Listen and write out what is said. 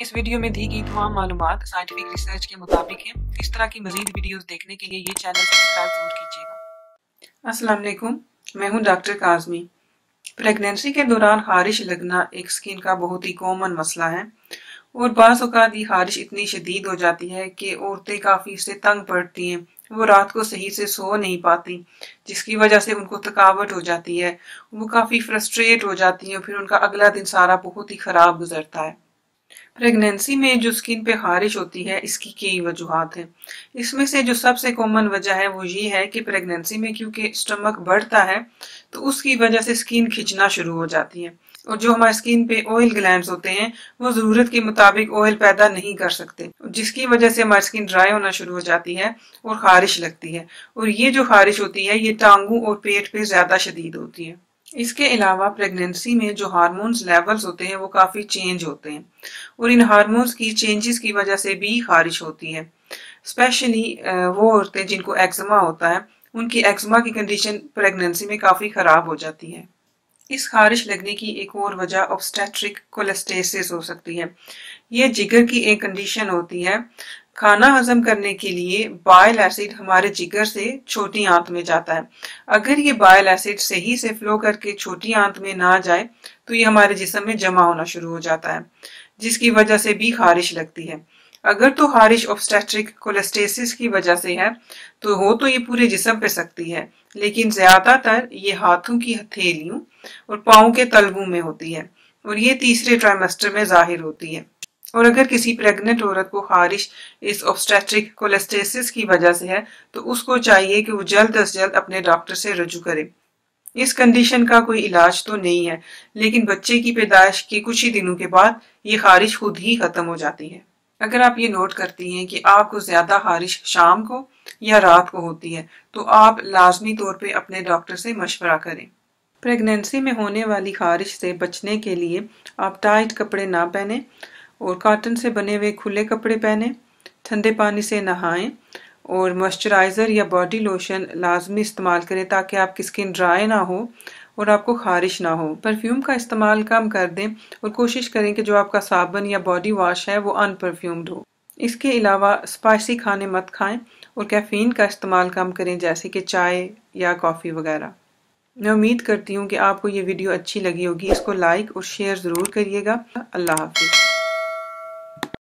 اس video میں دی گئی تمام معلومات سائنٹیفک ریسرچ کے مطابق ہیں۔ اس طرح کی مزید ویڈیوز دیکھنے کے لیے یہ چینل سبسکرائب ضرور کیجیے گا۔ السلام علیکم، میں ہوں ڈاکٹر کاظمی۔ پریگنینسی کے دوران خارش لگنا ایک سکن کا بہت ہی کامن مسئلہ ہے، اور بعض اوقات یہ خارش اتنی شدید ہو جاتی ہے کہ عورتیں کافی اس سے تنگ پڑتی ہیں۔ وہ رات کو صحیح سے سو نہیں پاتی، جس کی وجہ سے ان کو تھکاوٹ ہو جاتی ہے، وہ کافی فرسٹریٹ ہو جاتی ہیں، اور پھر ان کا اگلا دن سارا بہت ہی خراب گزرتا ہے۔ پریگنینسی میں جو سکن پہ خارش ہوتی ہے، اس کی کئی وجوہات ہیں۔ اس میں سے جو سب سے کامن وجہ ہے وہ یہ ہے کہ پریگنینسی میں کیونکہ سٹمک بڑھتا ہے تو اس کی وجہ سے سکن کھچنا شروع ہو جاتی ہے، اور جو ہمارے سکن پہ آئل گلینڈز ہوتے ہیں وہ ضرورت کے مطابق آئل پیدا نہیں کر سکتے، جس کی وجہ سے ہماری سکن ڈرائی ہونا شروع ہو جاتی ہے اور خارش لگتی ہے، اور یہ جو خارش ہوتی ہے یہ ٹانگوں اور پیٹ پہ زیادہ شدید ہوتی ہے۔ اس کے علاوہ پریگنینسی میں جو ہارمونز لیولز ہوتے ہیں وہ کافی چینج ہوتے ہیں، اور ان ہارمونز کی چینجز کی وجہ سے بھی خارش ہوتی ہے۔ اسپیشلی وہ عورتیں جن کو ایگزما ہوتا ہے، ان کی ایگزما کی کنڈیشن پریگنینسی میں کافی خراب ہو جاتی ہے۔ اس خارش لگنے کی ایک اور وجہ obstetric cholestasis ہو سکتی ہے۔ یہ جگر کی ایک کنڈیشن ہوتی ہے۔ کھانا ہضم کرنے کے لیے بائل ایسڈ ہمارے جگر سے چھوٹی آنت میں جاتا ہے۔ اگر یہ بائل ایسڈ صحیح سے فلو کر کے چھوٹی آنت میں نہ جائے تو یہ ہمارے جسم میں جمع ہونا شروع ہو جاتا ہے، جس کی وجہ سے بھی خارش لگتی ہے۔ اگر تو خارش obstetric cholestasis کی وجہ سے ہے تو یہ پورے جسم پہ سکتی ہے، لیکن زیادہ تر یہ ہاتھوں کی ہتھیلیوں اور پاؤں کے تلووں میں ہوتی ہے، اور یہ تیسرے ٹرائمیسٹر میں ظاہر ہوتی ہے۔ اور اگر کسی پریگننٹ عورت کو خارش اس obstetric cholestasis کی وجہ سے ہے تو اس کو چاہیے کہ وہ جلد از جلد اپنے ڈاکٹر سے رجوع کرے۔ اس کنڈیشن کا کوئی علاج تو نہیں ہے، لیکن بچے کی پیدائش کے کچھ ہی دنوں کے بعد یہ خارش خود ہی ختم ہو جاتی ہے۔ اگر آپ یہ نوٹ کرتی ہیں کہ آپ کو زیادہ خارش شام کو یا رات کو ہوتی ہے تو آپ لازمی طور پہ اپنے ڈاکٹر سے مشورہ کریں۔ پریگنینسی میں ہونے والی خارش سے بچنے کے لیے آپ ٹائٹ کپڑے نہ پہنیں اور کاٹن سے بنے ہوئے کھلے کپڑے پہنیں، ٹھنڈے پانی سے نہائیں، اور موئسچرائزر یا باڈی لوشن لازمی استعمال کریں تاکہ آپ کی سکن ڈرائی نہ ہو اور آپ کو خارش نہ ہو۔ پرفیوم کا استعمال کم کر دیں اور کوشش کریں کہ جو آپ کا صابن یا باڈی واش ہے وہ ان پرفیومڈ ہو۔ اس کے علاوہ اسپائسی کھانے مت کھائیں اور کیفین کا استعمال کم کریں، جیسے کہ چائے یا کافی وغیرہ۔ میں امید کرتی ہوں کہ آپ کو یہ ویڈیو اچھی لگی ہوگی۔ اس کو لائک اور شیئر ضرور کریے گا۔ اللہ حافظ۔